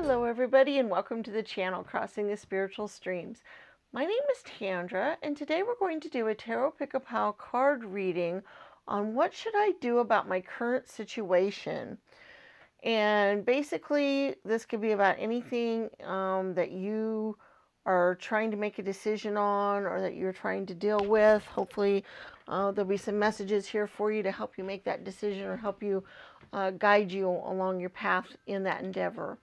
Hello everybody and welcome to the channel Crossing the Spiritual Streams. My name is Tandra and today we're going to do a Tarot Pick-a-Pile card reading on what should I do about my current situation. And basically this could be about anything that you are trying to make a decision on or that you're trying to deal with. Hopefully there'll be some messages here for you to help you make that decision or help you guide you along your path in that endeavor.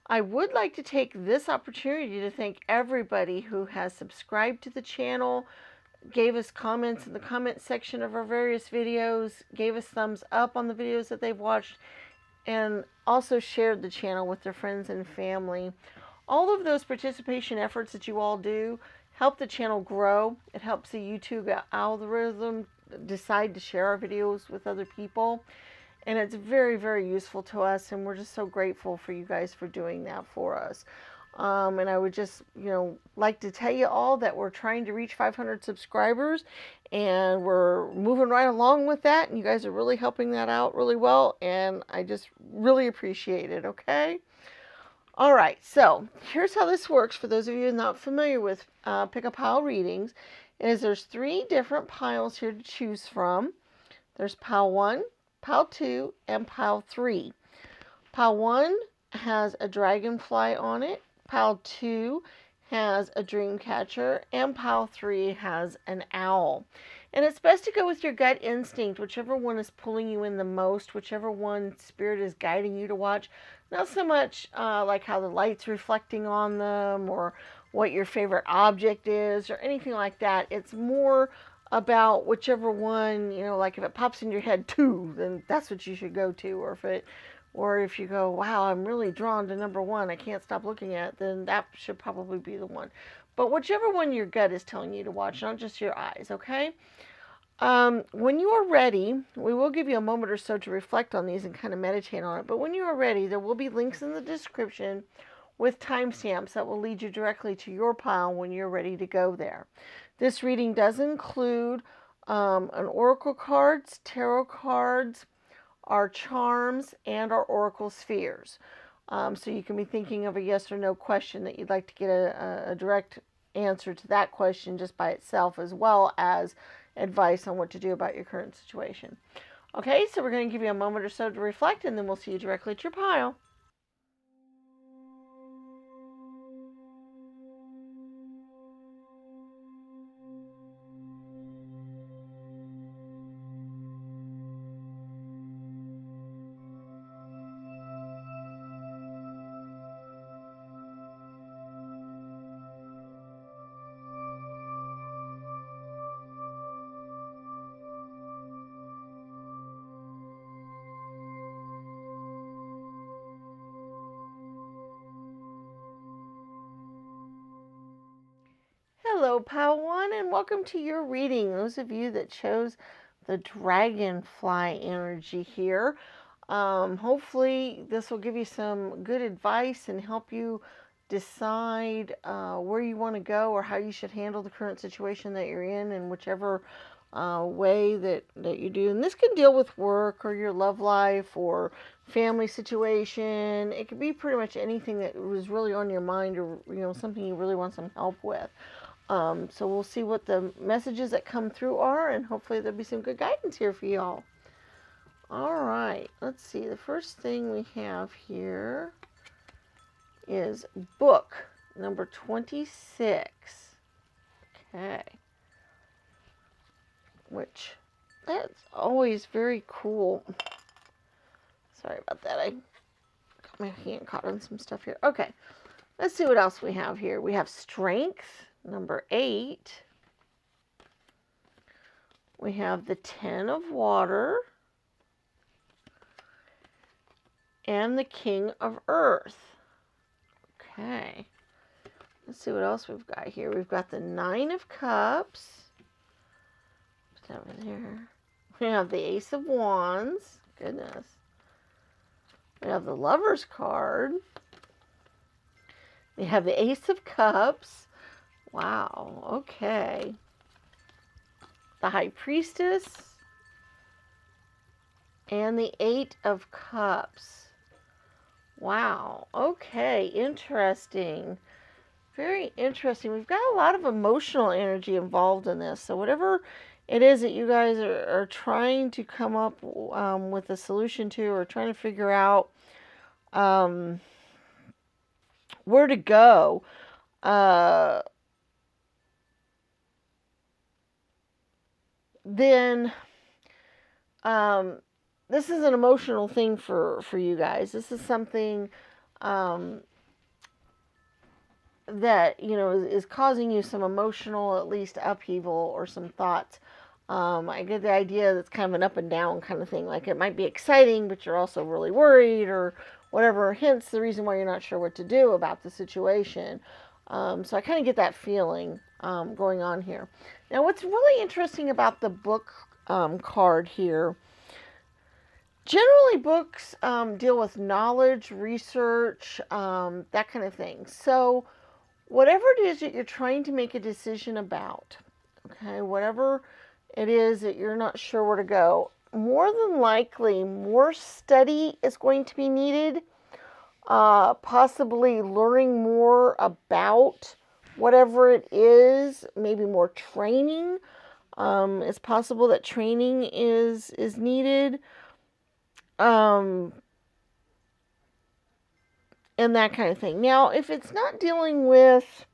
I would like to take this opportunity to thank everybody who has subscribed to the channel, gave us comments in the comment section of our various videos, gave us thumbs up on the videos that they've watched, and also shared the channel with their friends and family. All of those participation efforts that you all do help the channel grow. It helps the YouTube algorithm decide to share our videos with other people. And it's very, very useful to us, and we're just so grateful for you guys for doing that for us. And I would just, like to tell you all that we're trying to reach 500 subscribers, and we're moving right along with that, and you guys are really helping that out really well, and I just really appreciate it, okay? All right, so here's how this works for those of you not familiar with pick-a-pile readings, is there's 3 different piles here to choose from. There's pile 1, pile 2, and pile 3. Pile 1 has a dragonfly on it. Pile 2 has a dream catcher. And pile 3 has an owl. And it's best to go with your gut instinct, whichever one is pulling you in the most, whichever one spirit is guiding you to watch. Not so much like how the light's reflecting on them or what your favorite object is or anything like that. It's more about whichever one, like if it pops in your head 2, then that's what you should go to. Or if you go, wow, I'm really drawn to number 1, I can't stop looking at it, then that should probably be the one. But whichever one your gut is telling you to watch, not just your eyes, okay? When you are ready, we will give you a moment or so to reflect on these and kind of meditate on it. But when you are ready, there will be links in the description with timestamps that will lead you directly to your pile when you're ready to go there. This reading does include an oracle cards, tarot cards, our charms, and our oracle spheres. So you can be thinking of a yes or no question that you'd like to get a direct answer to that question just by itself, as well as advice on what to do about your current situation. Okay, so we're going to give you a moment or so to reflect, and then we'll see you directly at your pile. Hello, pile 1, and welcome to your reading. Those of you that chose the dragonfly energy here, hopefully this will give you some good advice and help you decide where you want to go or how you should handle the current situation that you're in whichever way that you do. And this can deal with work or your love life or family situation. It could be pretty much anything that was really on your mind or something you really want some help with. So we'll see what the messages that come through are, and hopefully there'll be some good guidance here for y'all. All right, let's see. The first thing we have here is book number 26. Okay. Which, that's always very cool. Sorry about that. I got my hand caught on some stuff here. Okay, let's see what else we have here. We have strength, number 8. We have the 10 of water and the King of Earth. Okay, let's see what else we've got here. We've got the 9 of Cups. Put that over there. We have the Ace of Wands. Goodness. We have the Lover's card. We have the Ace of Cups. Wow, okay. The High Priestess. And the 8 of Cups. Wow. Okay. Interesting. Very interesting. We've got a lot of emotional energy involved in this. So whatever it is that you guys are trying to come up with a solution to, or trying to figure out um, where to go, uh, then um, this is an emotional thing for you guys. This is something um, that is causing you some emotional, at least, upheaval or some thoughts. I get the idea that's kind of an up and down kind of thing. Like, it might be exciting, but you're also really worried or whatever. Hence the reason why you're not sure what to do about the situation. So I kind of get that feeling going on here. Now, what's really interesting about the book card here, generally books deal with knowledge, research, that kind of thing. So whatever it is that you're trying to make a decision about, okay, whatever it is that you're not sure where to go, more than likely more study is going to be needed, possibly learning more about whatever it is, maybe more training. It's possible that training is needed, and that kind of thing. Now, if it's not dealing with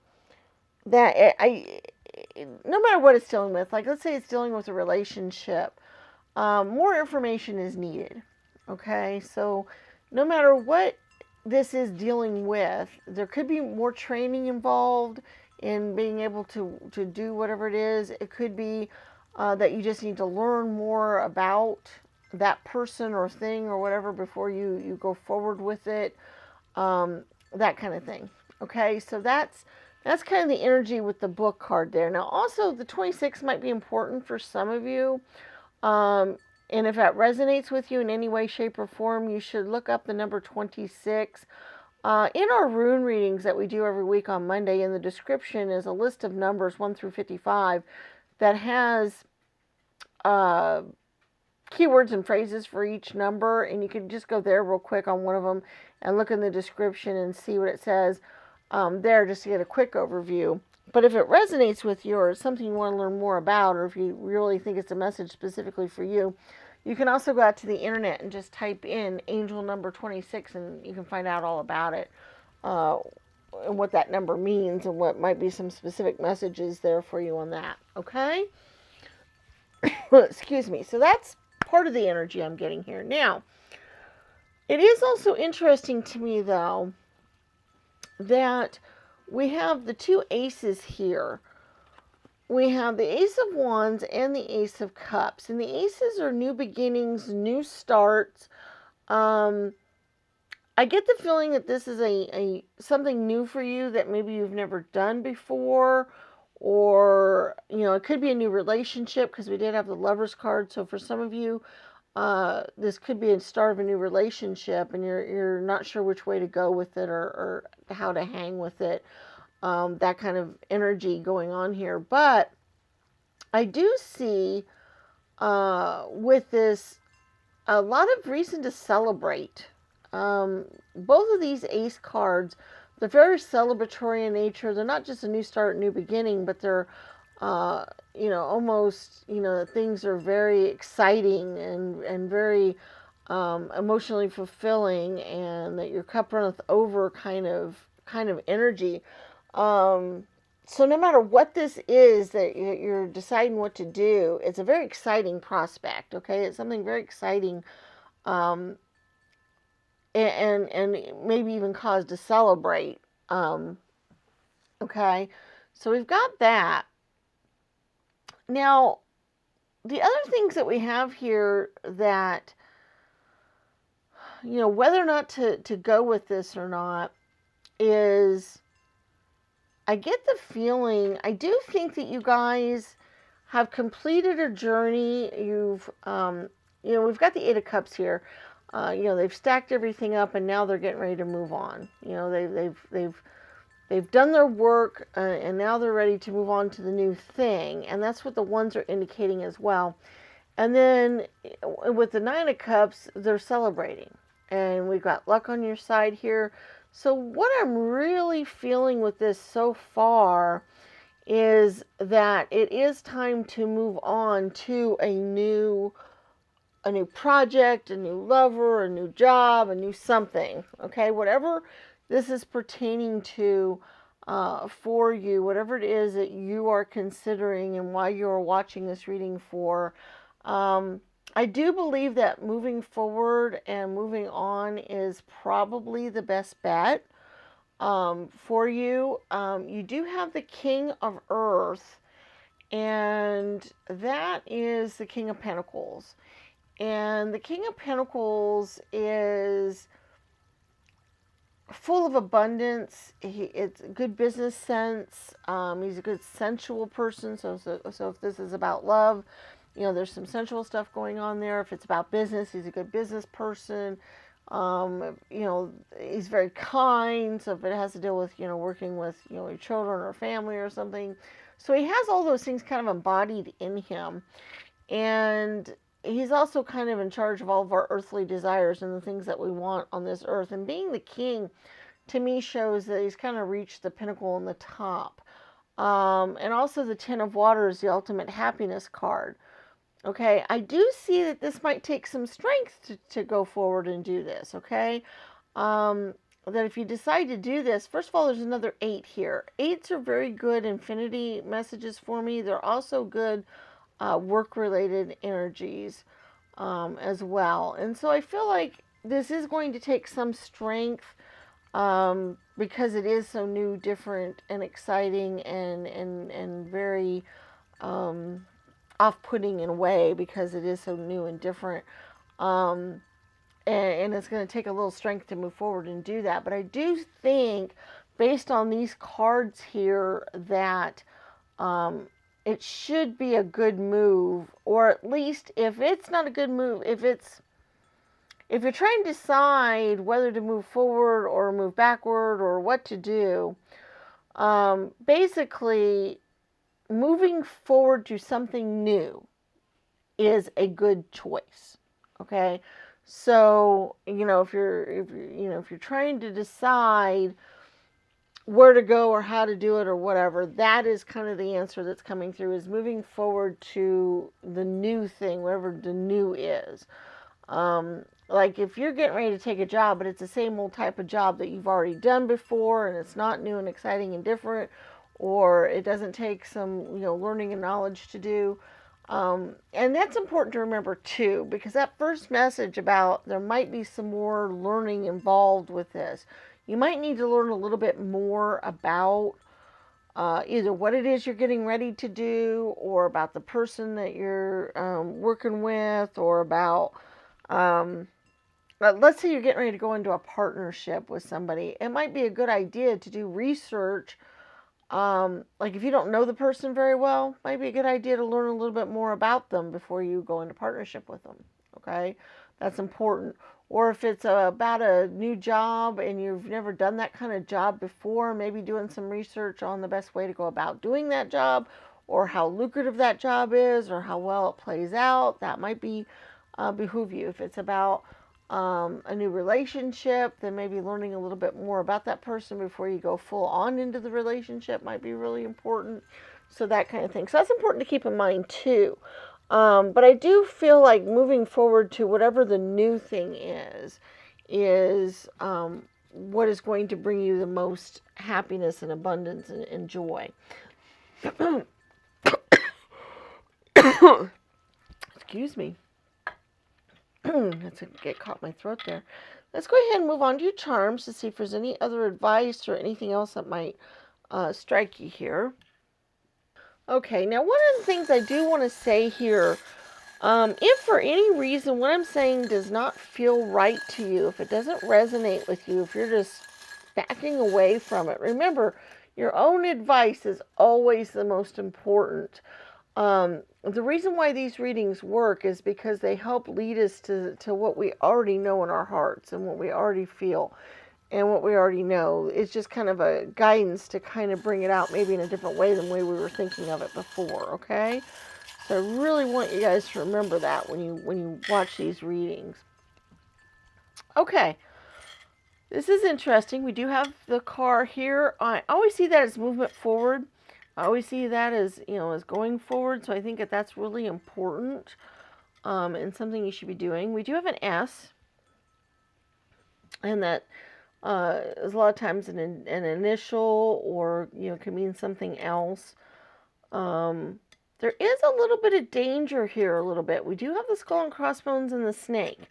that, no matter what it's dealing with, like let's say it's dealing with a relationship, more information is needed. Okay, so no matter what this is dealing with, there could be more training involved in being able to do whatever it is. It could be that you just need to learn more about that person or thing or whatever before you go forward with it, that kind of thing. Okay, so that's kind of the energy with the book card there. Now, also, the 26 might be important for some of you. And if that resonates with you in any way, shape, or form, you should look up the number 26. In our rune readings that we do every week on Monday, in the description is a list of numbers 1 through 55 that has keywords and phrases for each number. And you can just go there real quick on one of them and look in the description and see what it says there, just to get a quick overview. But if it resonates with you, or something you want to learn more about, or if you really think it's a message specifically for you, you can also go out to the internet and just type in angel number 26, and you can find out all about it, and what that number means, and what might be some specific messages there for you on that. Okay? Excuse me. So that's part of the energy I'm getting here. Now, it is also interesting to me, though, that we have the two aces here. We have the Ace of Wands and the Ace of Cups. And the aces are new beginnings, new starts. I get the feeling that this is a something new for you that maybe you've never done before. Or, it could be a new relationship, because we did have the Lover's card. So for some of you, this could be a start of a new relationship, and you're not sure which way to go with it, or how to hang with it. That kind of energy going on here. But I do see with this a lot of reason to celebrate. Both of these ace cards, they're very celebratory in nature. They're not just a new start, new beginning, but they're almost, things are very exciting and very emotionally fulfilling, and that your cup runneth over kind of energy. So no matter what this is that you're deciding what to do, it's a very exciting prospect. Okay, it's something very exciting, and maybe even cause to celebrate. Okay, so we've got that. Now, the other things that we have here that, whether or not to go with this or not, is, I get the feeling, I do think that you guys have completed a journey. You've, we've got the Eight of Cups here. They've stacked everything up, and now they're getting ready to move on. They've done their work, and now they're ready to move on to the new thing. And that's what the ones are indicating as well. And then with the Nine of Cups, they're celebrating. And we've got luck on your side here. So what I'm really feeling with this so far is that it is time to move on to a new project, a new lover, a new job, a new something. Okay, whatever this is pertaining to for you, whatever it is that you are considering and why you're watching this reading for. I do believe that moving forward and moving on is probably the best bet for you. You do have the King of Earth, and that is the King of Pentacles. And the King of Pentacles is full of abundance. It's good business sense. He's a good sensual person. So if this is about love, there's some sensual stuff going on there. If it's about business, he's a good business person. He's very kind. So if it has to deal with, working with, your children or family or something. So he has all those things kind of embodied in him. And he's also kind of in charge of all of our earthly desires and the things that we want on this earth. And being the king, to me, shows that he's kind of reached the pinnacle on the top. And also the Ten of Water is the ultimate happiness card. Okay, I do see that this might take some strength to go forward and do this, okay? That if you decide to do this, first of all, there's another 8 here. 8s are very good infinity messages for me. They're also good work-related energies as well. And so I feel like this is going to take some strength because it is so new, different, and exciting and very off-putting in a way because it is so new and different. And it's going to take a little strength to move forward and do that. But I do think, based on these cards here, that it should be a good move, or at least if it's not a good move, if you're trying to decide whether to move forward or move backward or what to do, basically moving forward to something new is a good choice. Okay, so if you're trying to decide where to go or how to do it or whatever, that is kind of the answer that's coming through, is moving forward to the new thing, whatever the new is. Like if you're getting ready to take a job, but it's the same old type of job that you've already done before, and it's not new and exciting and different, or it doesn't take some, learning and knowledge to do. And that's important to remember too, because that first message about there might be some more learning involved with this. You might need to learn a little bit more about either what it is you're getting ready to do, or about the person that you're working with, or about, let's say you're getting ready to go into a partnership with somebody. It might be a good idea to do research. Like if you don't know the person very well, it might be a good idea to learn a little bit more about them before you go into partnership with them. Okay, that's important. Or if it's about a new job and you've never done that kind of job before, maybe doing some research on the best way to go about doing that job, or how lucrative that job is, or how well it plays out. That might be behoove you. If it's about a new relationship, then maybe learning a little bit more about that person before you go full on into the relationship might be really important. So that kind of thing. So that's important to keep in mind too. But I do feel like moving forward to whatever the new thing is what is going to bring you the most happiness and abundance and joy. Excuse me. That's get caught my throat there. Let's go ahead and move on to your charms to see if there's any other advice or anything else that might strike you here. Okay, now one of the things I do want to say here, if for any reason what I'm saying does not feel right to you, if it doesn't resonate with you, if you're just backing away from it, remember, your own advice is always the most important. The reason why these readings work is because they help lead us to what we already know in our hearts and what we already feel and what we already know. It's just kind of a guidance to kind of bring it out maybe in a different way than the way we were thinking of it before, okay? So I really want you guys to remember that when you watch these readings. Okay, this is interesting. We do have the car here. I always see that as movement forward. I always see that as, as going forward. So I think that that's really important, and something you should be doing. We do have an S, and that is a lot of times an initial, or can mean something else. There is a little bit of danger here, a little bit. We do have the skull and crossbones and the snake.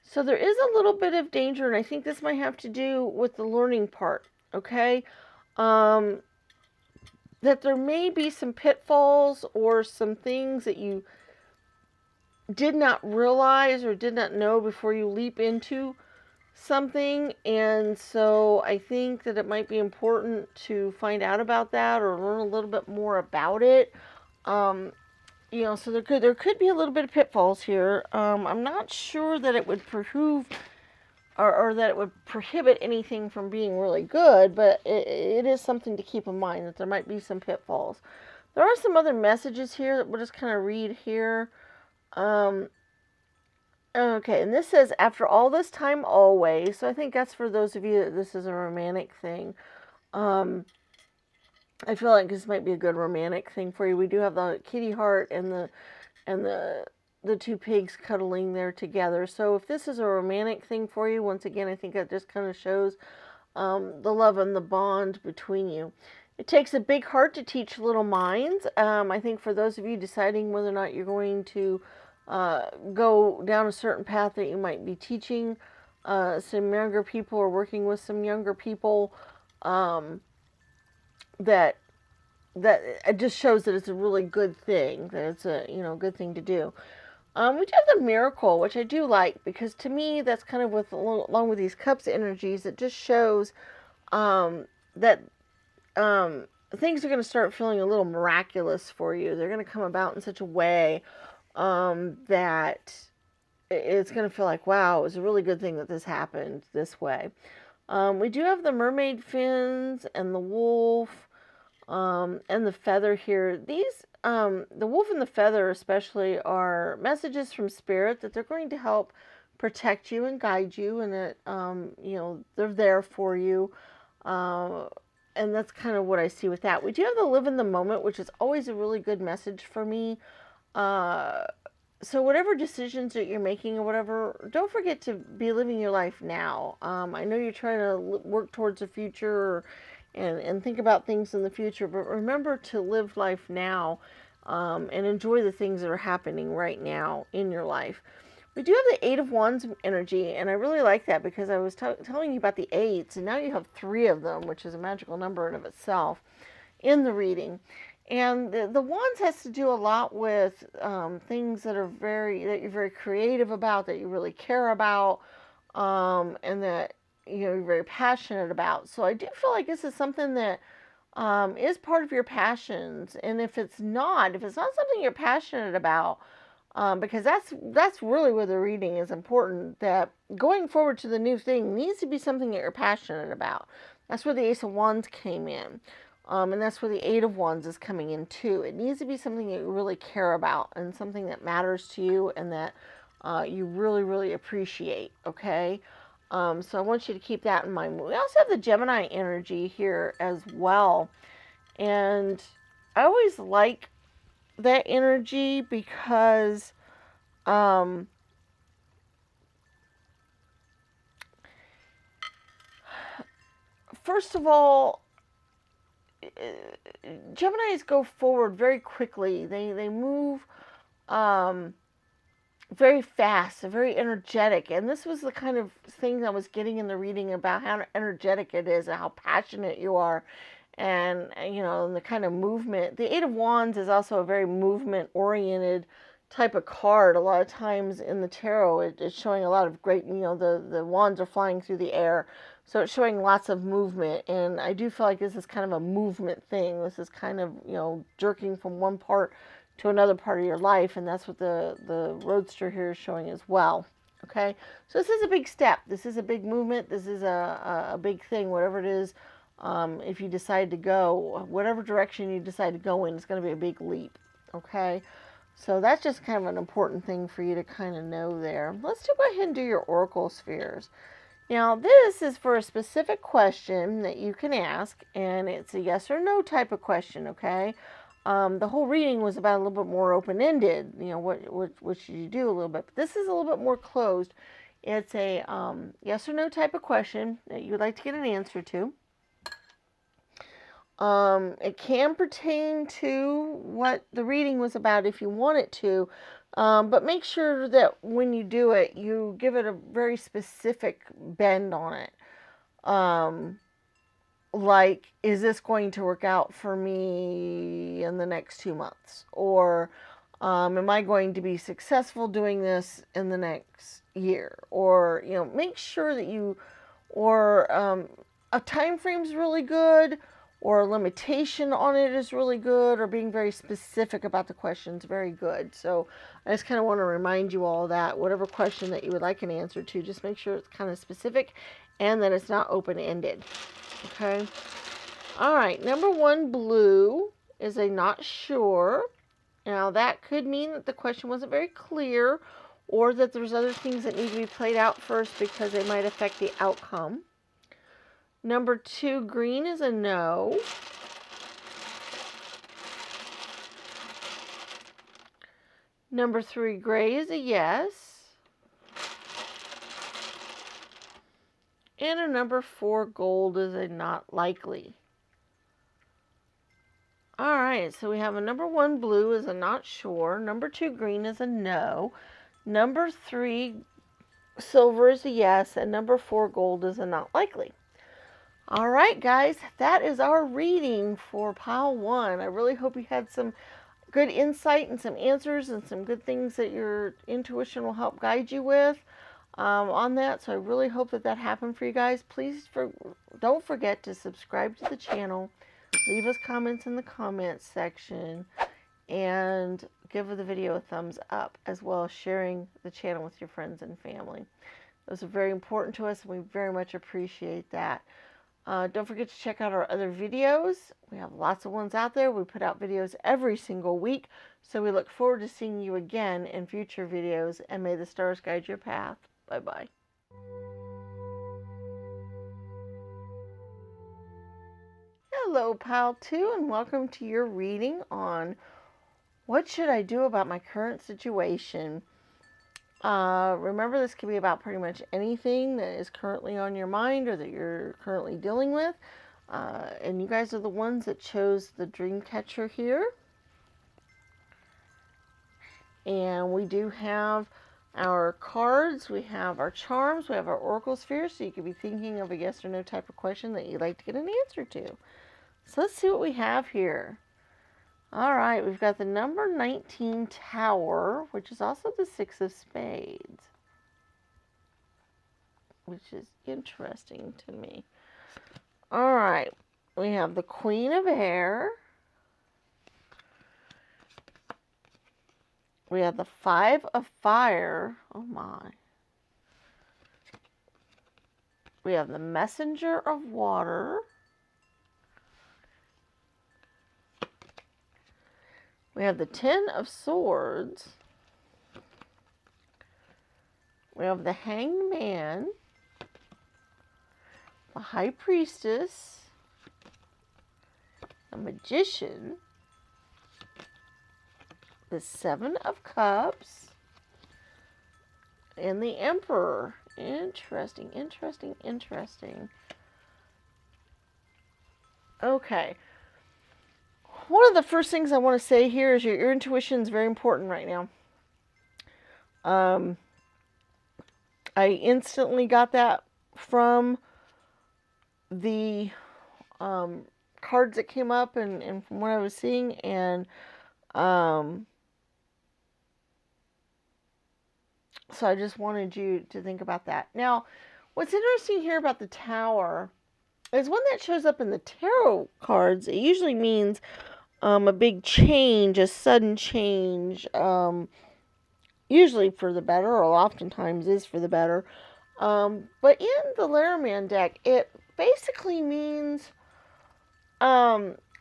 So there is a little bit of danger, and I think this might have to do with the learning part, okay? That there may be some pitfalls or some things that you did not realize or did not know before you leap into something, and so I think that it might be important to find out about that or learn a little bit more about it. So there could be a little bit of pitfalls here. I'm not sure that it would prove or that it would prohibit anything from being really good, but it is something to keep in mind that there might be some pitfalls. There are some other messages here that we'll just kind of read here. Okay, and this says, after all this time, always. So I think that's for those of you that this is a romantic thing. I feel like this might be a good romantic thing for you. We do have the kitty heart and the two pigs cuddling there together. So if this is a romantic thing for you, once again, I think that just kind of shows the love and the bond between you. It takes a big heart to teach little minds. I think for those of you deciding whether or not you're going to go down a certain path that you might be teaching some younger people or working with some younger people, that it just shows that it's a really good thing, that it's a good thing to do. We do have the miracle, which I do like, because to me that's kind of with along with these cups energies, it just shows that things are going to start feeling a little miraculous for you. They're going to come about in such a way that it's going to feel like, wow, it was a really good thing that this happened this way. We do have the mermaid fins and the wolf and the feather here. These, the wolf and the feather especially, are messages from spirit that they're going to help protect you and guide you, and that, they're there for you. And that's kind of what I see with that. We do have the live in the moment, which is always a really good message for me. So whatever decisions that you're making or whatever, don't forget to be living your life now. I know you're trying to work towards the future and think about things in the future, but remember to live life now, and enjoy the things that are happening right now in your life. We do have the Eight of Wands energy, and I really like that because I was telling you about the eights, and now you have 3 of them, which is a magical number in of itself, in the reading. And the wands has to do a lot with things that you're very creative about, that you really care about, and that you're very passionate about. So I do feel like this is something that is part of your passions. And if it's not something you're passionate about, because that's really where the reading is important, that going forward to the new thing needs to be something that you're passionate about. That's where the Ace of Wands came in. And that's where the Eight of Wands is coming in too. It needs to be something that you really care about and something that matters to you and that you really, really appreciate, okay? So I want you to keep that in mind. We also have the Gemini energy here as well. And I always like that energy because first of all, Geminis go forward very quickly. They move very fast, very energetic. And this was the kind of thing I was getting in the reading about how energetic it is and how passionate you are. And, and the kind of movement. The Eight of Wands is also a very movement-oriented type of card. A lot of times in the tarot, it's showing a lot of great, the wands are flying through the air. So it's showing lots of movement. And I do feel like this is kind of a movement thing. This is kind of, jerking from one part to another part of your life. And that's what the roadster here is showing as well. Okay? So this is a big step. This is a big movement. This is a big thing, whatever it is. If you decide to go, whatever direction you decide to go in, it's going to be a big leap, okay? So that's just kind of an important thing for you to kind of know there. Let's go ahead and do your oracle spheres. Now, this is for a specific question that you can ask, and it's a yes or no type of question, okay? The whole reading was about a little bit more open-ended, you know, what should you do a little bit. But this is a little bit more closed. It's a yes or no type of question that you would like to get an answer to. It can pertain to what the reading was about if you want it to, but make sure that when you do it, you give it a very specific bend on it. Like, is this going to work out for me in the next 2 months? Or am I going to be successful doing this in the next year? Or, you know, make sure that you, or a time frame is really good, or a limitation on it is really good, or being very specific about the question is very good. So I just kind of want to remind you all that whatever question that you would like an answer to, just make sure it's kind of specific and that it's not open-ended. Okay. All right. Number 1, blue, is a not sure. Now that could mean that the question wasn't very clear, or that there's other things that need to be played out first because they might affect the outcome. Number 2, green, is a no. Number 3, gray, is a yes. And a number 4, gold, is a not likely. All right, so we have a number 1, blue, is a not sure. Number 2, green, is a no. Number 3, silver, is a yes. And number 4, gold, is a not likely. All right, guys, that is our reading for pile 1. I really hope you had some good insight and some answers and some good things that your intuition will help guide you with on that. So I really hope that that happened for you guys. Please don't forget to subscribe to the channel. Leave us comments in the comments section, and give the video a thumbs up, as well as sharing the channel with your friends and family. Those are very important to us, and we very much appreciate that. Don't forget to check out our other videos. We have lots of ones out there. We put out videos every single week, so we look forward to seeing you again in future videos, and may the stars guide your path. Bye-bye. Hello, Pile 2, and welcome to your reading on what should I do about my current situation. Remember, this can be about pretty much anything that is currently on your mind or that you're currently dealing with. And you guys are the ones that chose the dream catcher here. And we do have our cards, we have our charms, we have our oracle spheres, so you could be thinking of a yes or no type of question that you'd like to get an answer to. So let's see what we have here. All right, we've got the number 19, Tower, which is also the 6 of Spades, which is interesting to me. All right, we have the Queen of Air. We have the 5 of Fire. Oh my. We have the Messenger of Water. We have the 10 of Swords. We have the Hanged Man, the High Priestess, the Magician, the 7 of Cups, and the Emperor. Interesting, interesting, interesting. Okay. One of the first things I want to say here is your intuition is very important right now. I instantly got that from the cards that came up and from what I was seeing, and so I just wanted you to think about that. Now, what's interesting here about the Tower is when that shows up in the tarot cards, it usually means a big change, a sudden change, usually for the better, or oftentimes is for the better. But in the Lenormand deck, it basically means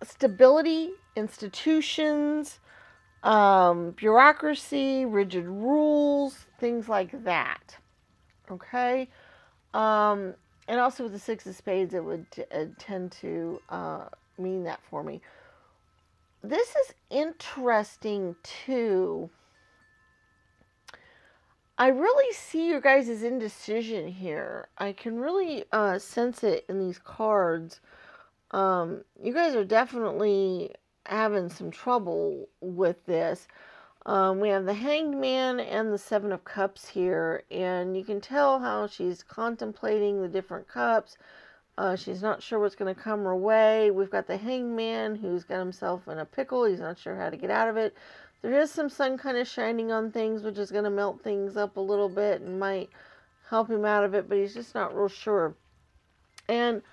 stability, institutions, bureaucracy, rigid rules, things like that. Okay. Um, and also with the Six of Spades, it would tend to mean that for me. This is interesting too. I really see your guys' indecision here. I can really sense it in these cards. You guys are definitely having some trouble with this. We have the Hanged Man and the Seven of Cups here, and you can tell how she's contemplating the different cups. She's not sure what's going to come her way. We've got the Hanged Man who's got himself in a pickle. He's not sure how to get out of it. There is some sun kind of shining on things, which is going to melt things up a little bit and might help him out of it, but he's just not real sure. And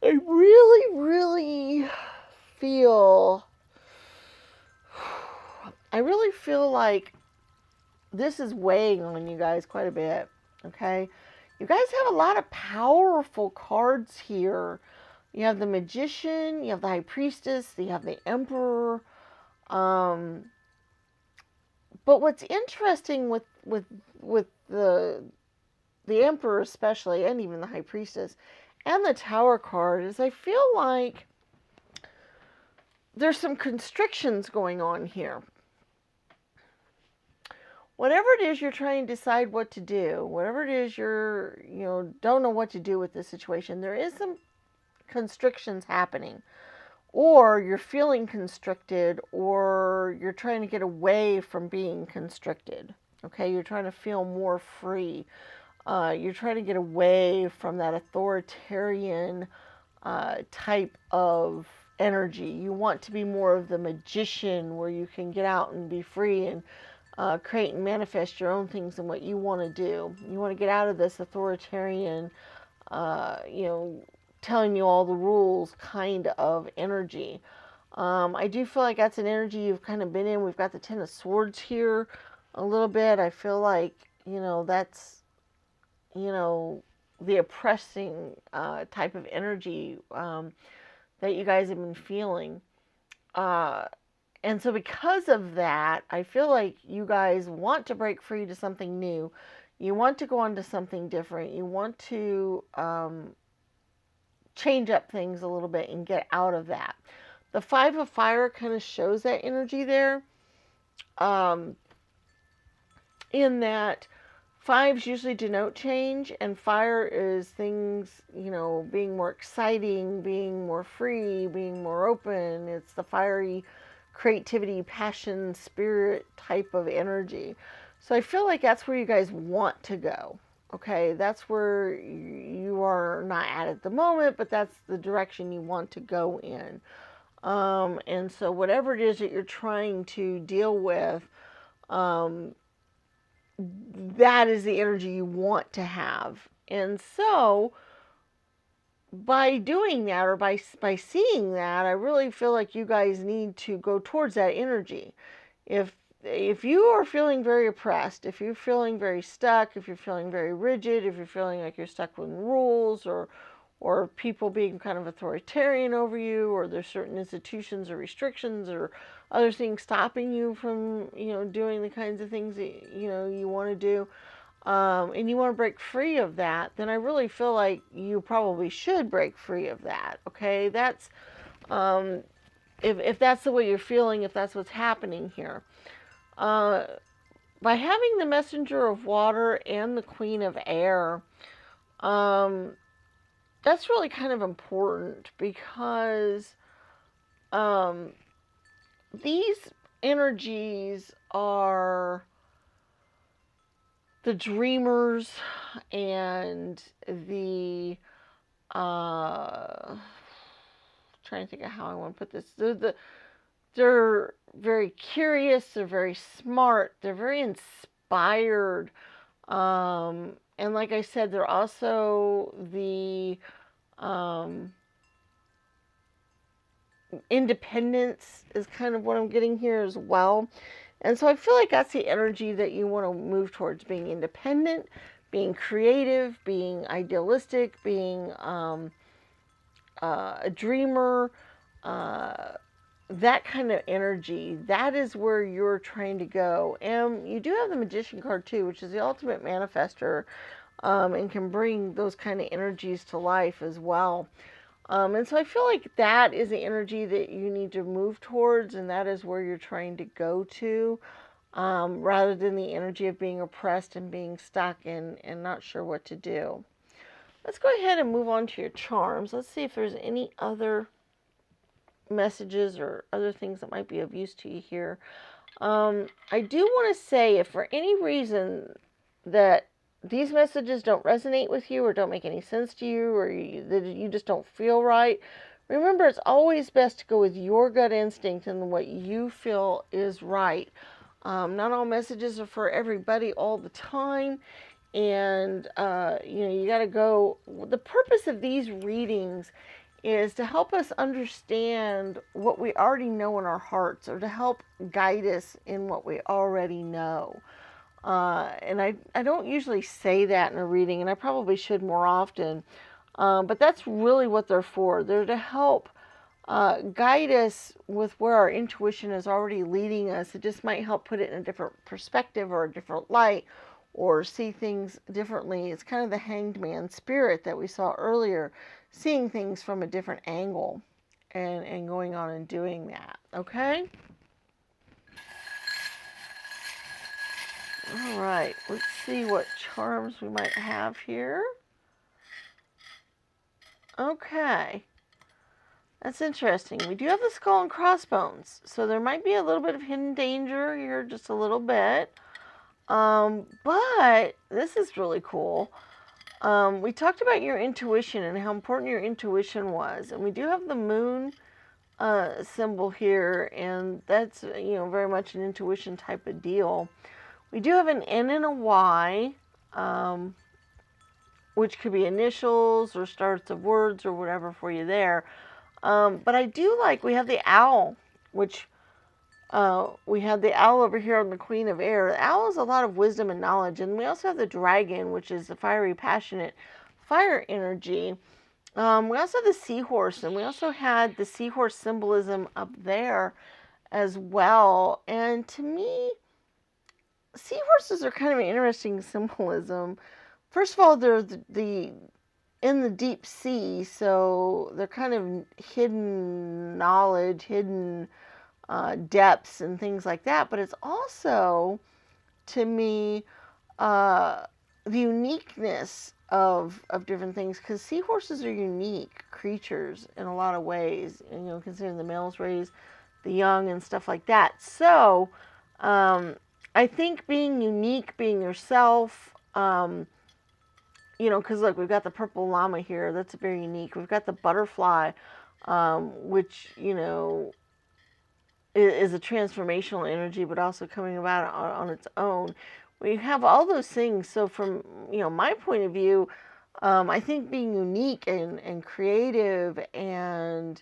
I really, really feel, I really feel like this is weighing on you guys quite a bit, okay? You guys have a lot of powerful cards here. You have the Magician, you have the High Priestess, you have the Emperor. But what's interesting with the Emperor especially, and even the High Priestess, and the Tower card, is I feel like there's some constrictions going on here. Whatever it is you're trying to decide what to do, whatever it is you're, don't know what to do with this situation, there is some constrictions happening. Or you're feeling constricted, or you're trying to get away from being constricted. Okay, you're trying to feel more free. You're trying to get away from that authoritarian type of energy. You want to be more of the magician, where you can get out and be free and create and manifest your own things and what you want to do. You want to get out of this authoritarian, telling you all the rules kind of energy. I do feel like that's an energy you've kind of been in. We've got the Ten of Swords here a little bit. I feel like, that's, the oppressing type of energy that you guys have been feeling. And so because of that, I feel like you guys want to break free to something new. You want to go on to something different. You want to change up things a little bit and get out of that. The Five of Fire kind of shows that energy there. In that fives usually denote change, and fire is things, being more exciting, being more free, being more open. It's the fiery creativity, passion, spirit type of energy. So I feel like that's where you guys want to go. Okay, that's where you are not at the moment, but that's the direction you want to go in. And so whatever it is that you're trying to deal with, that is the energy you want to have. And so by doing that, or by seeing that, I really feel like you guys need to go towards that energy. If you are feeling very oppressed, if you're feeling very stuck, if you're feeling very rigid, if you're feeling like you're stuck with rules, or people being kind of authoritarian over you, or there's certain institutions or restrictions or other things stopping you from, doing the kinds of things that, you want to do, and you want to break free of that, then I really feel like you probably should break free of that. Okay, that's if that's the way you're feeling, if that's what's happening here. By having the Messenger of Water and the Queen of Air, that's really kind of important, because these energies are the dreamers and the trying to think of how I want to put this. They're very curious, they're very smart, they're very inspired. And like I said, they're also the independence is kind of what I'm getting here as well. And so I feel like that's the energy that you want to move towards: being independent, being creative, being idealistic, being a dreamer, that kind of energy, that is where you're trying to go. And you do have the Magician card too, which is the ultimate manifester, and can bring those kind of energies to life as well. And so I feel like that is the energy that you need to move towards, and that is where you're trying to go to, rather than the energy of being oppressed and being stuck and not sure what to do. Let's go ahead and move on to your charms. Let's see if there's any other messages or other things that might be of use to you here. I do want to say, if for any reason that these messages don't resonate with you or don't make any sense to you, or that you just don't feel right, remember it's always best to go with your gut instinct and what you feel is right. Not all messages are for everybody all the time, and you got to go. The purpose of these readings is to help us understand what we already know in our hearts, or to help guide us in what we already know. And I don't usually say that in a reading, and I probably should more often, but that's really what they're for. They're to help guide us with where our intuition is already leading us. It just might help put it in a different perspective or a different light, or see things differently. It's kind of the hanged man spirit that we saw earlier, seeing things from a different angle and going on and doing that. Okay? All right, let's see what charms we might have here. Okay. That's interesting. We do have the skull and crossbones, so there might be a little bit of hidden danger here, just a little bit. But this is really cool. We talked about your intuition and how important your intuition was, and we do have the moon symbol here, and that's very much an intuition type of deal. We do have an N and a Y, which could be initials or starts of words or whatever for you there. But I do like, we have the owl, which we have the owl over here on the Queen of Air. The owl is a lot of wisdom and knowledge. And we also have the dragon, which is the fiery, passionate fire energy. We also have the seahorse, and we also had the seahorse symbolism up there as well. And to me, seahorses are kind of an interesting symbolism. First of all, they're in the deep sea, so they're kind of hidden knowledge, hidden depths and things like that. But it's also, to me, the uniqueness of different things, because seahorses are unique creatures in a lot of ways, and considering the males raise the young and stuff like that. So I think being unique, being yourself, because look, we've got the purple llama here. That's very unique. We've got the butterfly, which, is a transformational energy, but also coming about on its own. We have all those things. So from, my point of view, I think being unique and creative and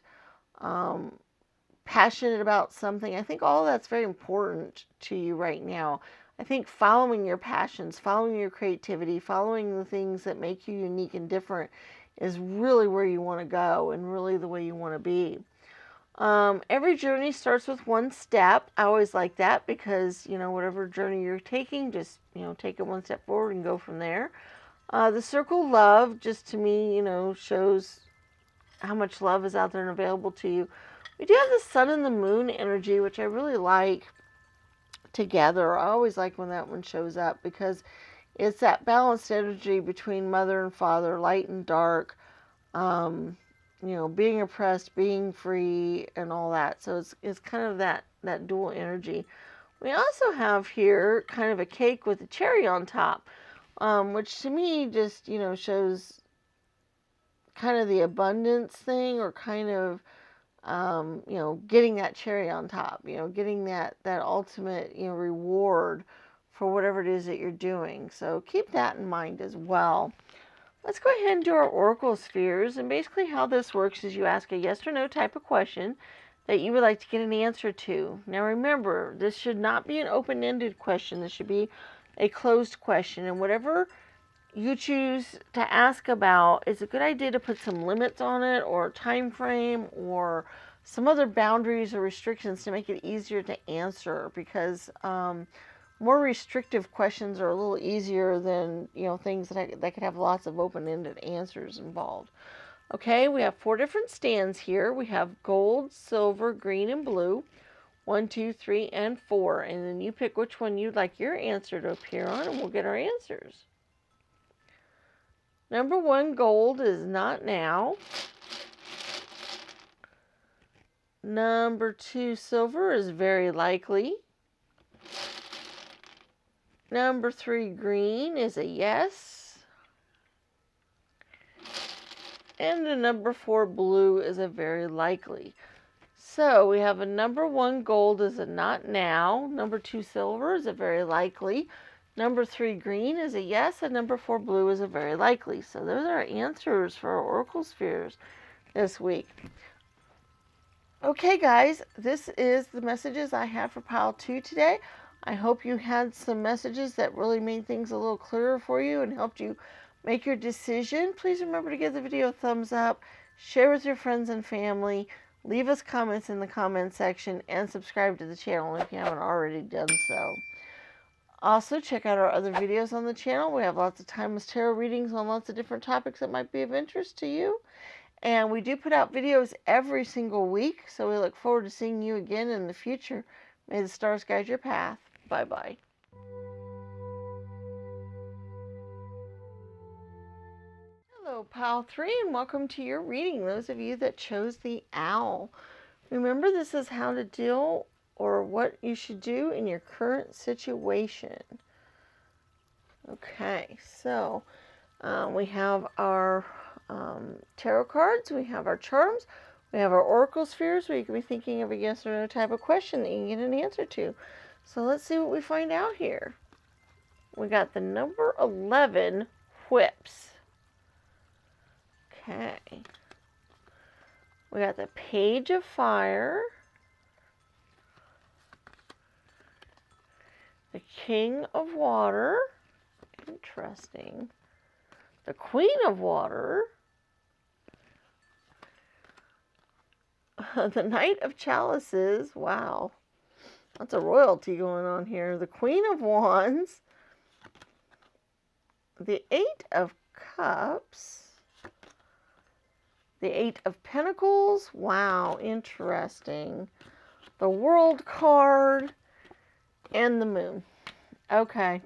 passionate about something, I think all of that's very important to you right now. I think following your passions, following your creativity, following the things that make you unique and different is really where you want to go and really the way you want to be. Every journey starts with one step. I always like that, because, whatever journey you're taking, just, take it one step forward and go from there. The circle love, just to me, shows how much love is out there and available to you. We do have the sun and the moon energy, which I really like together. I always like when that one shows up, because it's that balanced energy between mother and father, light and dark, being oppressed, being free, and all that. So it's kind of that dual energy. We also have here kind of a cake with a cherry on top, which to me just, shows kind of the abundance thing, or kind of, getting that cherry on top, getting that ultimate, reward for whatever it is that you're doing. So keep that in mind as well. Let's go ahead and do our oracle spheres. And basically how this works is you ask a yes or no type of question that you would like to get an answer to. Now remember, this should not be an open-ended question. This should be a closed question. And whatever you choose to ask about, it's a good idea to put some limits on it, or a time frame, or some other boundaries or restrictions to make it easier to answer, because more restrictive questions are a little easier than, things that could have lots of open-ended answers involved. Okay, we have 4 different stands here. We have gold, silver, green, and blue. 1, 2, 3, and 4. And then you pick which one you'd like your answer to appear on, and we'll get our answers. Number 1, gold, is not now. Number 2, silver, is very likely. Number 3, green, is a yes. And the number 4, blue, is a very likely. So we have a number 1, gold, is a not now. Number 2, silver, is a very likely. Number 3, green, is a yes. And number 4, blue, is a very likely. So those are our answers for our Oracle spheres this week. Okay, guys, this is the messages I have for pile 2 today. I hope you had some messages that really made things a little clearer for you and helped you make your decision. Please remember to give the video a thumbs up, share with your friends and family, leave us comments in the comment section, and subscribe to the channel if you haven't already done so. Also, check out our other videos on the channel. We have lots of timeless tarot readings on lots of different topics that might be of interest to you. And we do put out videos every single week, so we look forward to seeing you again in the future. May the stars guide your path. Bye-bye. Hello, pile 3, and welcome to your reading, those of you that chose the owl. Remember, this is how to deal or what you should do in your current situation. Okay, so we have our tarot cards, we have our charms, we have our oracle spheres where you can be thinking of a yes or no type of question that you can get an answer to. So let's see what we find out here. We got the number 11, whips. Okay. We got the page of fire, the king of water, interesting, the queen of water, the knight of chalices, wow, that's a royalty going on here, the queen of wands, the 8 of cups, the 8 of pentacles, wow, interesting, the world card, and the moon. Okay,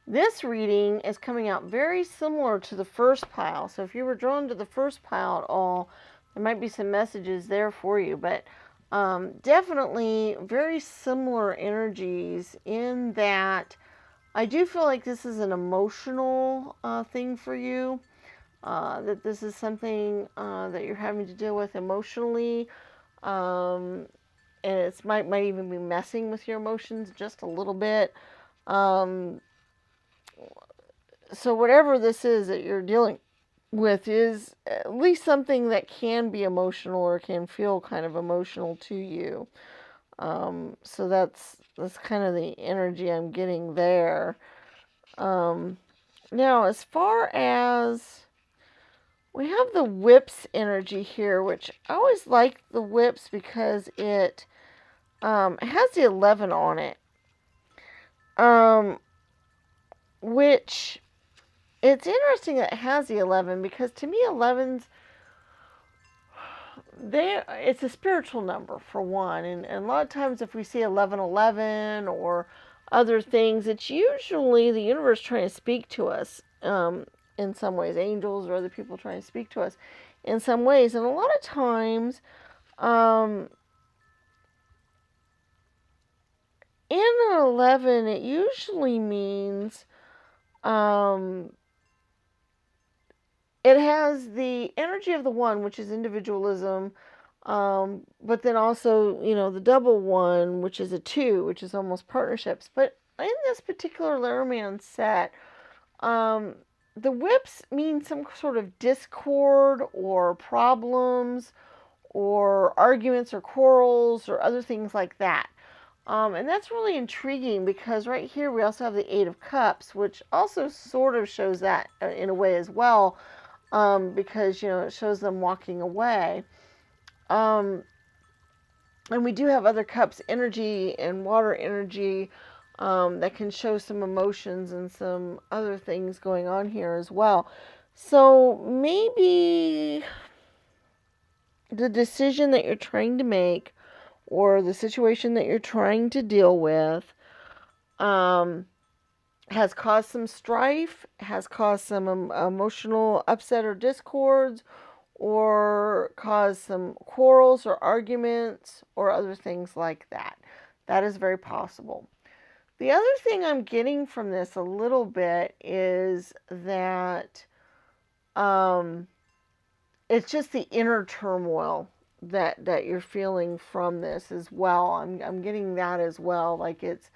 this reading is coming out very similar to the first pile, so if you were drawn to the first pile at all, there might be some messages there for you, but definitely very similar energies in that I do feel like this is an emotional thing for you, that this is something that you're having to deal with emotionally, and it might even be messing with your emotions just a little bit. So whatever this is that you're dealing with is at least something that can be emotional or can feel kind of emotional to you. So that's kind of the energy I'm getting there. Now, as far as we have the whips energy here, which I always like the whips because it has the 11 on it. Which, it's interesting that it has the 11 because to me 11's, it's a spiritual number for one. And a lot of times if we see 1111 or other things, it's usually the universe trying to speak to us in some ways. Angels or other people trying to speak to us in some ways. And a lot of times in an 11, it usually means it has the energy of the 1, which is individualism, but then also, the double 1, which is a 2, which is almost partnerships. But in this particular Lenormand set, the whips mean some sort of discord or problems or arguments or quarrels or other things like that. And that's really intriguing because right here we also have the 8 of Cups, which also sort of shows that in a way as well, because, it shows them walking away. And we do have other cups, energy and water energy, that can show some emotions and some other things going on here as well. So maybe the decision that you're trying to make or the situation that you're trying to deal with has caused some strife, has caused some emotional upset or discords, or caused some quarrels or arguments or other things like that. That is very possible. The other thing I'm getting from this a little bit is that it's just the inner turmoil that you're feeling from this as well. I'm getting that as well. Like it's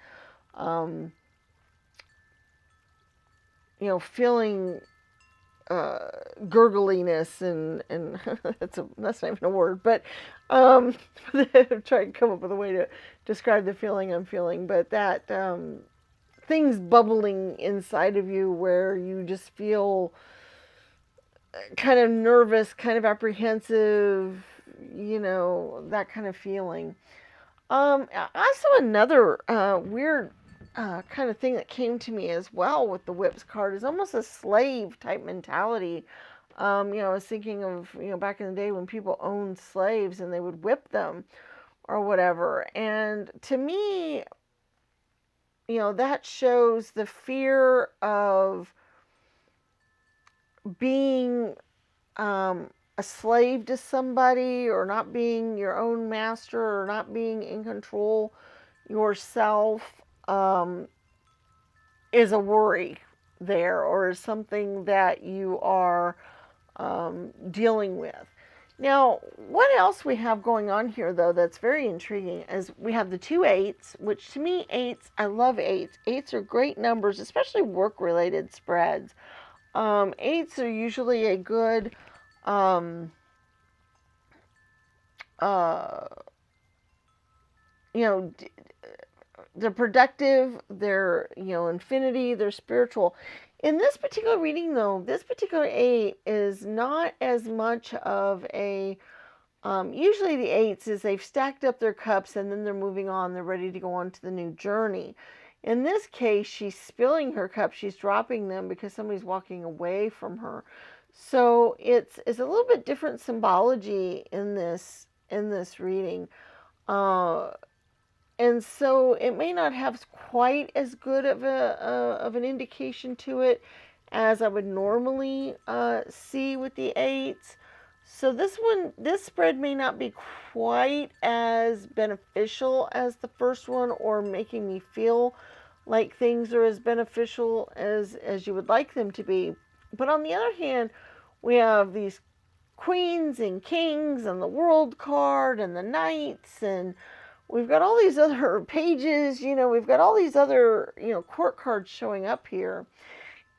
feeling gurgliness and that's not even a word, but I'm trying to come up with a way to describe the feeling I'm feeling, but that things bubbling inside of you where you just feel kind of nervous, kind of apprehensive, that kind of feeling. Also another weird kind of thing that came to me as well with the whips card is almost a slave type mentality. I was thinking of, back in the day when people owned slaves and they would whip them or whatever. And to me, that shows the fear of being a slave to somebody, or not being your own master, or not being in control yourself, is a worry there, or is something that you are dealing with. Now, what else we have going on here, though, that's very intriguing is we have the 2 8s, which to me, 8s, I love 8s. 8s are great numbers, especially work-related spreads. 8s are usually a good they're productive, they're, infinity, they're spiritual. In this particular reading, though, this particular 8 is not as much of a, usually the 8s is they've stacked up their cups and then they're moving on, they're ready to go on to the new journey. In this case, she's spilling her cup, she's dropping them because somebody's walking away from her. So it's a little bit different symbology in this reading. And so it may not have quite as good of an indication to it as I would normally see with the 8s. So this spread may not be quite as beneficial as the first one, or making me feel like things are as beneficial as you would like them to be. But on the other hand, we have these queens and kings and the world card and the knights, and we've got all these other pages, we've got all these other, court cards showing up here.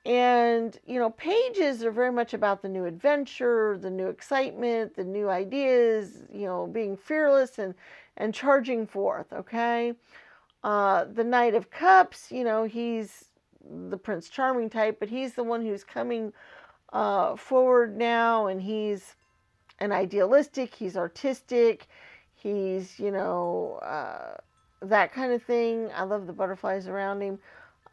And, pages are very much about the new adventure, the new excitement, the new ideas, being fearless and charging forth, okay? The Knight of Cups, he's the Prince Charming type, but he's the one who's coming forward now, and he's an idealistic, he's artistic, he's, that kind of thing. I love the butterflies around him.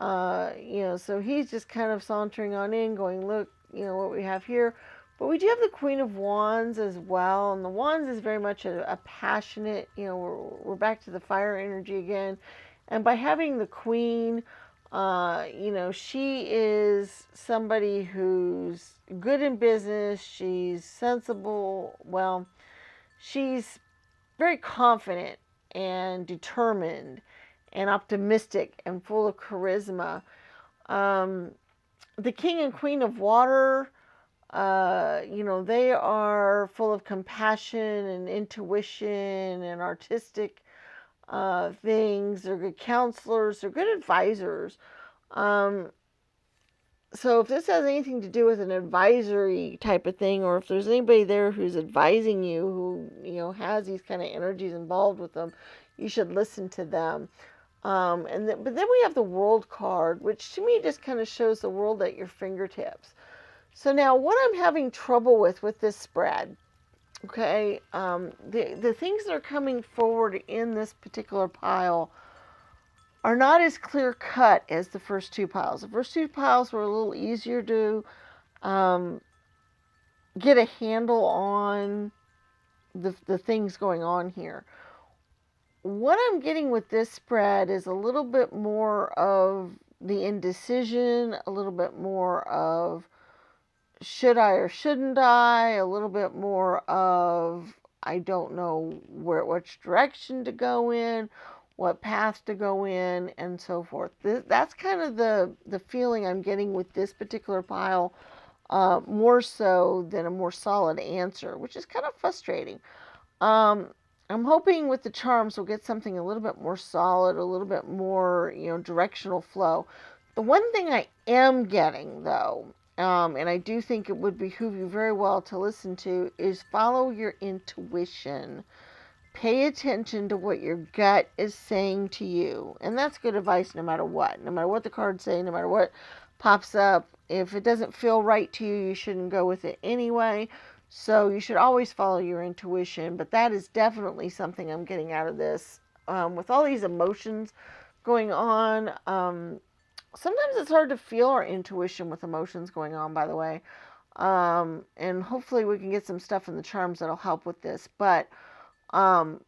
So he's just kind of sauntering on in, going, look, what we have here. But we do have the Queen of Wands as well. And the Wands is very much a passionate, we're back to the fire energy again. And by having the Queen, she is somebody who's good in business. She's sensible. Well, she's very confident and determined and optimistic and full of charisma. The King and Queen of Water, they are full of compassion and intuition and artistic things. They're good counselors. They're good advisors. So if this has anything to do with an advisory type of thing, or if there's anybody there who's advising you, who, has these kind of energies involved with them, you should listen to them. But then we have the World card, which to me just kind of shows the world at your fingertips. So now what I'm having trouble with this spread Okay, the things that are coming forward in this particular pile are not as clear cut as the first two piles. The first two piles were a little easier to um, get a handle on the things going on here. What I'm getting with this spread is a little bit more of the indecision, a little bit more of should I or shouldn't I, a little bit more of I don't know which direction to go in, what path to go in, and so forth. That's kind of the feeling I'm getting with this particular pile, more so than a more solid answer, which is kind of frustrating. Um, I'm hoping with the charms we'll get something a little bit more solid, a little bit more, directional flow. The one thing I am getting though, and I do think it would behoove you very well to listen to, is follow your intuition. Pay attention to what your gut is saying to you. And that's good advice no matter what. No matter what the cards say, no matter what pops up. If it doesn't feel right to you, you shouldn't go with it anyway. So you should always follow your intuition. But that is definitely something I'm getting out of this. With all these emotions going on, sometimes it's hard to feel our intuition with emotions going on, by the way. And hopefully we can get some stuff in the charms that'll help with this. But um,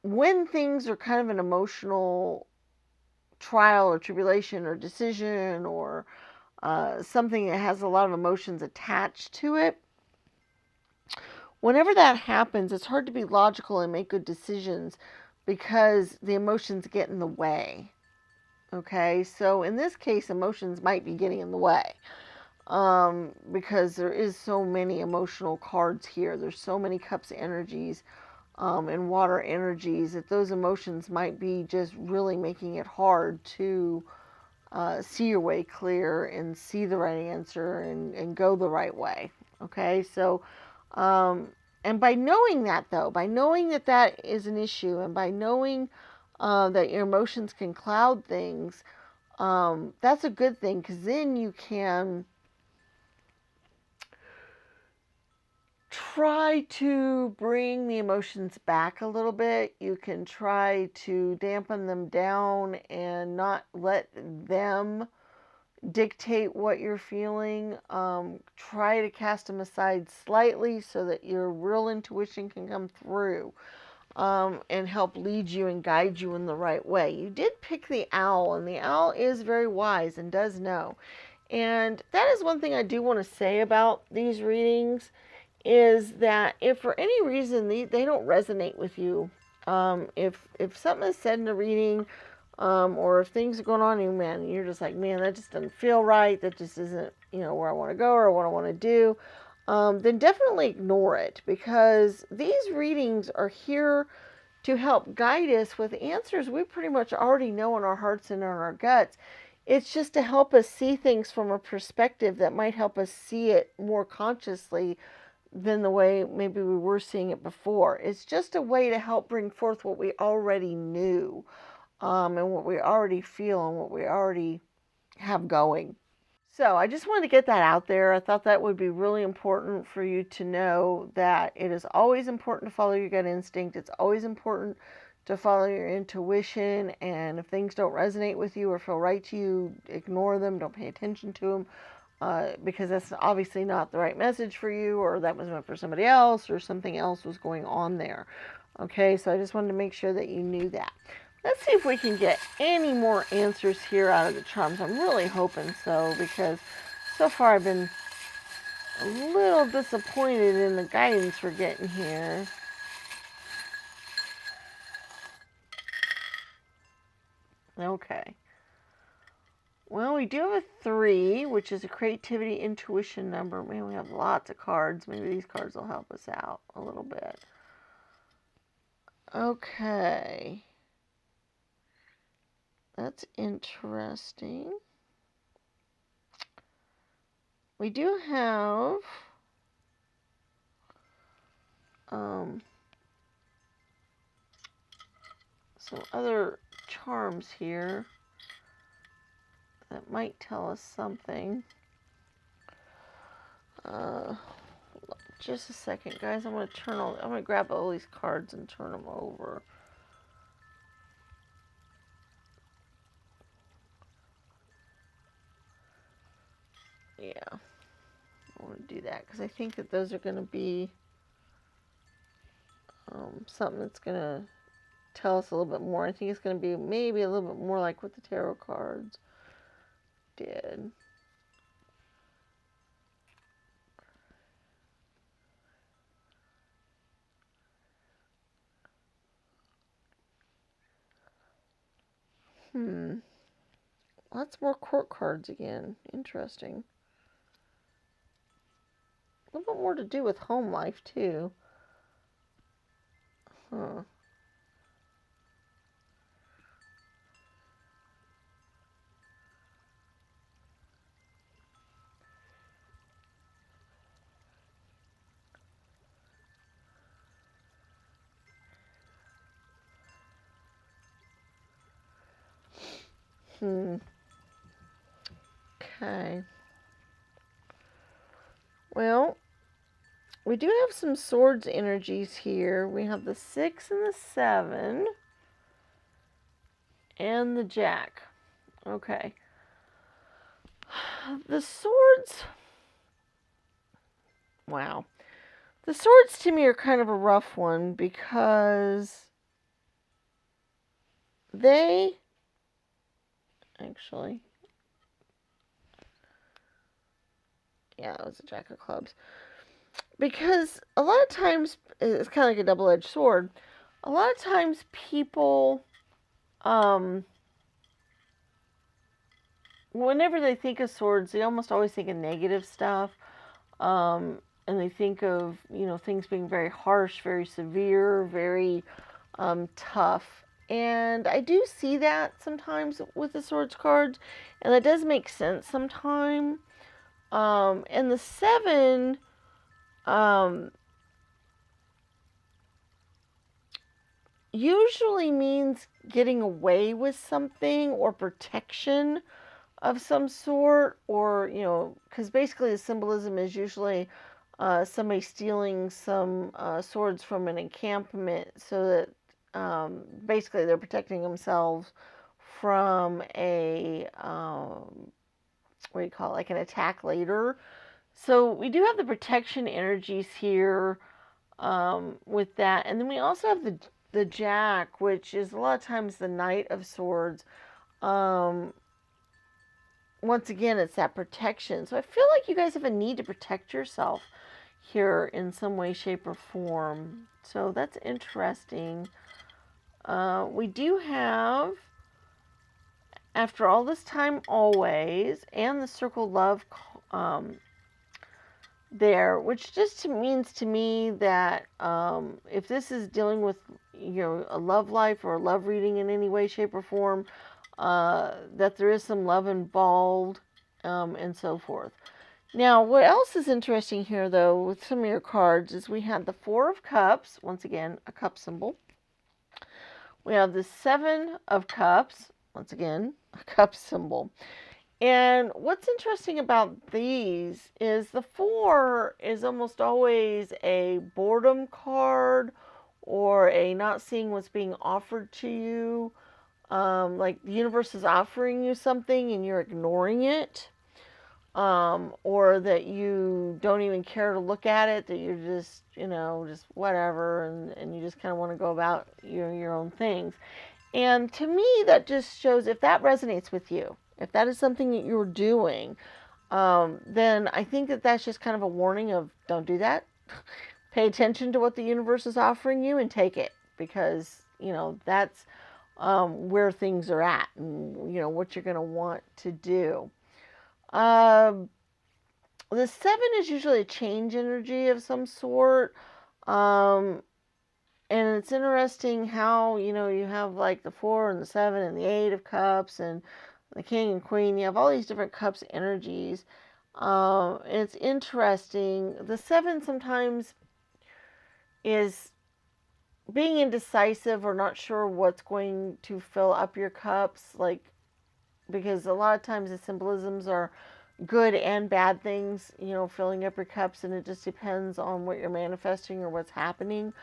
when things are kind of an emotional trial or tribulation or decision or something that has a lot of emotions attached to it, whenever that happens, it's hard to be logical and make good decisions because the emotions get in the way. Okay, so in this case, emotions might be getting in the way because there is so many emotional cards here. There's so many cups energies and water energies that those emotions might be just really making it hard to see your way clear and see the right answer and go the right way. Okay, so and by knowing that though, by knowing that that is an issue, and by knowing that your emotions can cloud things, that's a good thing because then you can try to bring the emotions back a little bit. You can try to dampen them down and not let them dictate what you're feeling. Try to cast them aside slightly so that your real intuition can come through and help lead you and guide you in the right way. You did pick the owl, and the owl is very wise and does know. And that is one thing I do want to say about these readings is that if for any reason they don't resonate with you, if something is said in a reading, or if things are going on in you, man, and you're just like, man, that just doesn't feel right, that just isn't, where I want to go or what I want to do, then definitely ignore it because these readings are here to help guide us with answers we pretty much already know in our hearts and in our guts. It's just to help us see things from a perspective that might help us see it more consciously than the way maybe we were seeing it before. It's just a way to help bring forth what we already knew, and what we already feel and what we already have going. So I just wanted to get that out there. I thought that would be really important for you to know that it is always important to follow your gut instinct. It's always important to follow your intuition. And if things don't resonate with you or feel right to you, ignore them. Don't pay attention to them. Because that's obviously not the right message for you, or that was meant for somebody else, or something else was going on there. Okay, so I just wanted to make sure that you knew that. Let's see if we can get any more answers here out of the charms. I'm really hoping so, because so far I've been a little disappointed in the guidance we're getting here. Okay. Well, we do have a 3, which is a creativity intuition number. Man, we have lots of cards. Maybe these cards will help us out a little bit. Okay. That's interesting. We do have some other charms here that might tell us something. Just a second, guys. I'm gonna grab all these cards and turn them over. Yeah, I want to do that because I think that those are going to be something that's going to tell us a little bit more. I think it's going to be maybe a little bit more like what the tarot cards did. Lots more court cards again. Interesting. A little bit more to do with home life, too. Huh. Okay. Well, we do have some swords energies here. We have the 6 and the 7. And the Jack. Okay. The swords. Wow. The swords to me are kind of a rough one because they actually. Yeah, it was a Jack of Clubs. Because a lot of times, it's kind of like a double-edged sword. A lot of times people, whenever they think of swords, they almost always think of negative stuff. And they think of, things being very harsh, very severe, very tough. And I do see that sometimes with the swords cards. And that does make sense sometimes. And the 7, usually means getting away with something or protection of some sort, or, because basically the symbolism is usually somebody stealing some swords from an encampment so that basically they're protecting themselves from a, what do you call it, like an attack later. So we do have the protection energies here with that. And then we also have the Jack, which is a lot of times the Knight of Swords. Once again, it's that protection. So I feel like you guys have a need to protect yourself here in some way, shape, or form. So that's interesting. We do have, after all this time, always, and the circle love there, which just means to me that if this is dealing with a love life or a love reading in any way, shape, or form, that there is some love involved, and so forth. Now, what else is interesting here, though, with some of your cards is we have the 4 of Cups, once again, a cup symbol. We have the 7 of Cups, once again, a cup symbol. And what's interesting about these is the 4 is almost always a boredom card or a not seeing what's being offered to you. Like the universe is offering you something and you're ignoring it. Or that you don't even care to look at it, that you're just, just whatever, and you just kind of want to go about your own things. And to me, that just shows, if that resonates with you, if that is something that you're doing, then I think that that's just kind of a warning of, don't do that. Pay attention to what the universe is offering you and take it, because, that's where things are at, and, what you're going to want to do. The 7 is usually a change energy of some sort. And it's interesting how, you have like the 4 and the 7 and the 8 of Cups and the King and Queen. You have all these different cups energies. And it's interesting. The 7 sometimes is being indecisive or not sure what's going to fill up your cups. Like, because a lot of times the symbolisms are good and bad things, filling up your cups, and it just depends on what you're manifesting or what's happening.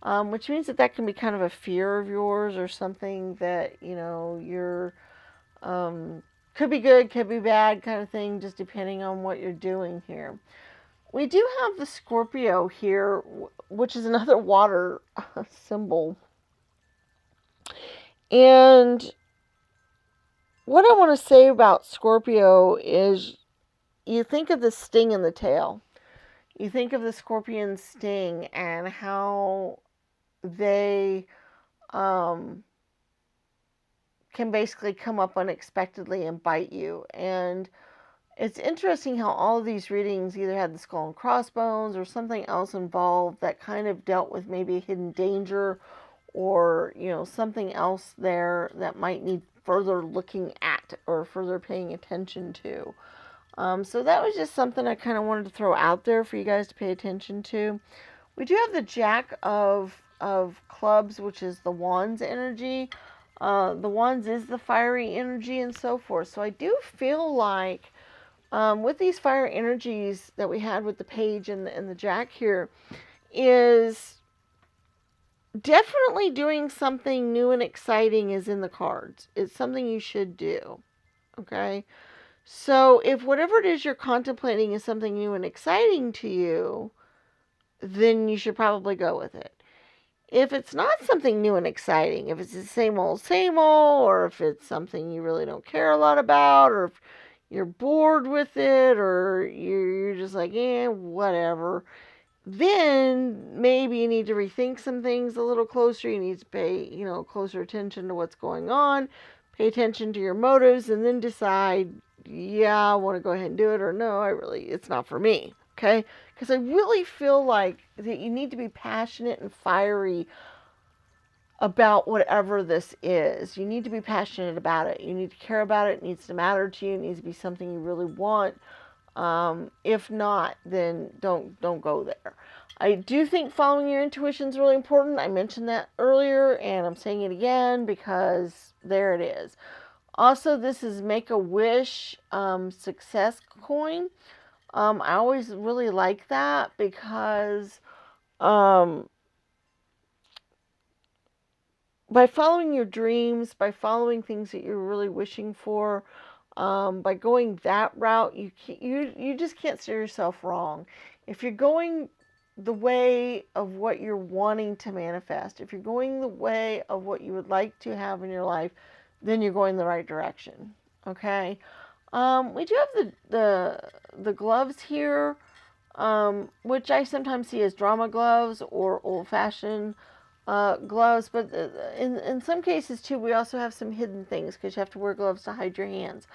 Which means that can be kind of a fear of yours, or something that, you're, could be good, could be bad kind of thing, just depending on what you're doing here. We do have the Scorpio here, which is another water symbol. And what I want to say about Scorpio is, you think of the sting in the tail. You think of the scorpion sting and how they can basically come up unexpectedly and bite you. And it's interesting how all of these readings either had the skull and crossbones or something else involved that kind of dealt with maybe a hidden danger, or something else there that might need further looking at or further paying attention to. So that was just something I kind of wanted to throw out there for you guys to pay attention to. We do have the Jack of Clubs, which is the Wands energy. The Wands is the fiery energy and so forth. So I do feel like with these fire energies that we had with the Page and the Jack here, is definitely doing something new and exciting is in the cards. It's something you should do. Okay? So if whatever it is you're contemplating is something new and exciting to you, then you should probably go with it. If it's not something new and exciting, if it's the same old, or if it's something you really don't care a lot about, or if you're bored with it, or you're just like, whatever, then maybe you need to rethink some things a little closer. You need to pay, closer attention to what's going on, pay attention to your motives, and then decide, I want to go ahead and do it, or no, it's not for me. Okay? Because I really feel like that you need to be passionate and fiery about whatever this is. You need to be passionate about it. You need to care about it. It needs to matter to you. It needs to be something you really want. If not, then don't go there. I do think following your intuition is really important. I mentioned that earlier, and I'm saying it again because there it is. Also, this is Make-A-Wish success coin. I always really like that because by following your dreams, by following things that you're really wishing for, by going that route, you just can't steer yourself wrong. If you're going the way of what you're wanting to manifest, if you're going the way of what you would like to have in your life, then you're going the right direction. Okay. We do have the gloves here, which I sometimes see as drama gloves or old-fashioned gloves, but in some cases too, we also have some hidden things because you have to wear gloves to hide your hands.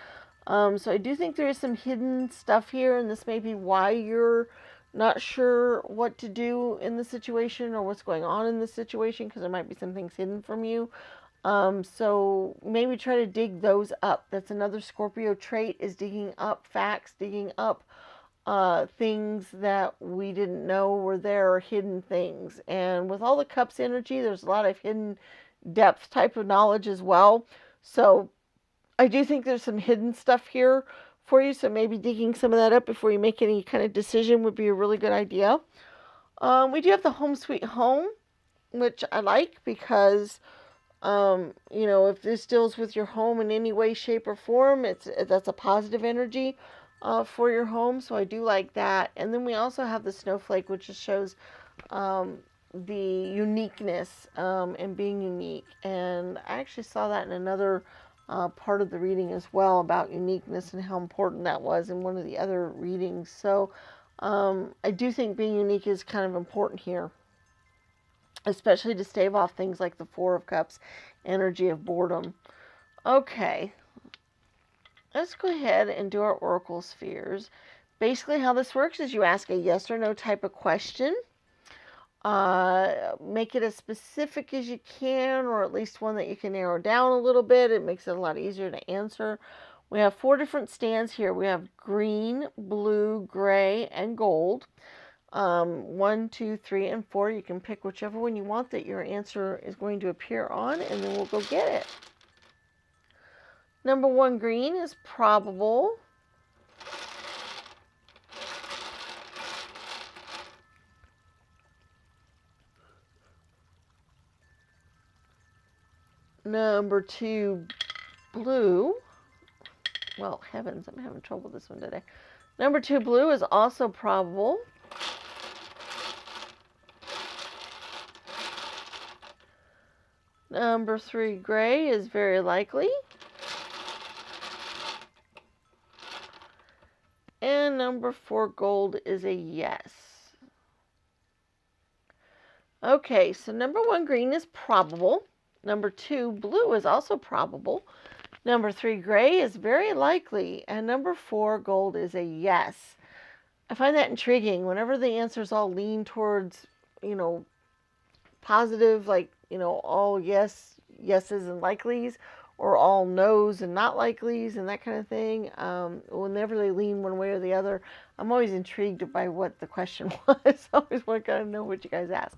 So I do think there is some hidden stuff here, and this may be why you're not sure what to do in the situation or what's going on in the situation, because there might be some things hidden from you. So maybe try to dig those up. That's another Scorpio trait, is digging up facts, digging up things that we didn't know were there, or hidden things. And with all the cups energy, there's a lot of hidden depth type of knowledge as well. So I do think there's some hidden stuff here for you. So maybe digging some of that up before you make any kind of decision would be a really good idea. We do have the Home Sweet Home, which I like because if this deals with your home in any way, shape, or form, that's a positive energy for your home. So I do like that. And then we also have the Snowflake, which just shows the uniqueness and being unique. And I actually saw that in another part of the reading as well, about uniqueness and how important that was in one of the other readings. So I do think being unique is kind of important here, especially to stave off things like the Four of Cups, energy of boredom. Okay, let's go ahead and do our Oracle spheres. Basically, how this works is you ask a yes or no type of question. Make it as specific as you can, or at least one that you can narrow down a little bit. It makes it a lot easier to answer. We have 4 different stands here. We have green, blue, gray, and gold. 1, 2, 3, and 4. You can pick whichever one you want that your answer is going to appear on, and then we'll go get it. Number 1, green, is probable. Number 2, blue. Well, heavens, I'm having trouble with this one today. Number 2, blue is also probable. Number 3, gray is very likely. And number 4, gold is a yes. Okay, so number 1, green is probable. Number 2, blue is also probable. Number 3, gray is very likely. And number 4, gold is a yes. I find that intriguing. Whenever the answers all lean towards, positive, like, all yeses and likelies, or all no's and not likelies and that kind of thing, whenever they lean one way or the other, I'm always intrigued by what the question was. I always want to kind of know what you guys ask.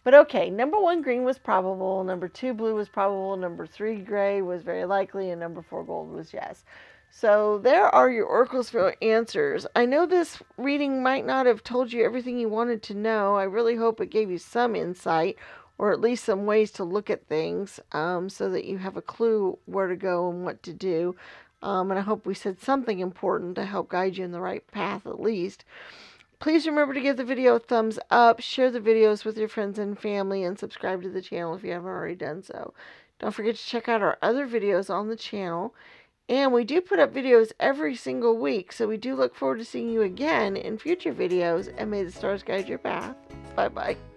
But okay, number 1, green was probable. Number 2, blue was probable. Number 3, gray was very likely. And number 4, gold was yes. So there are your Oraclesville answers. I know this reading might not have told you everything you wanted to know. I really hope it gave you some insight, or at least some ways to look at things, so that you have a clue where to go and what to do. And I hope we said something important to help guide you in the right path at least. Please remember to give the video a thumbs up, share the videos with your friends and family, and subscribe to the channel if you haven't already done so. Don't forget to check out our other videos on the channel. And we do put up videos every single week, so we do look forward to seeing you again in future videos, and may the stars guide your path. Bye-bye.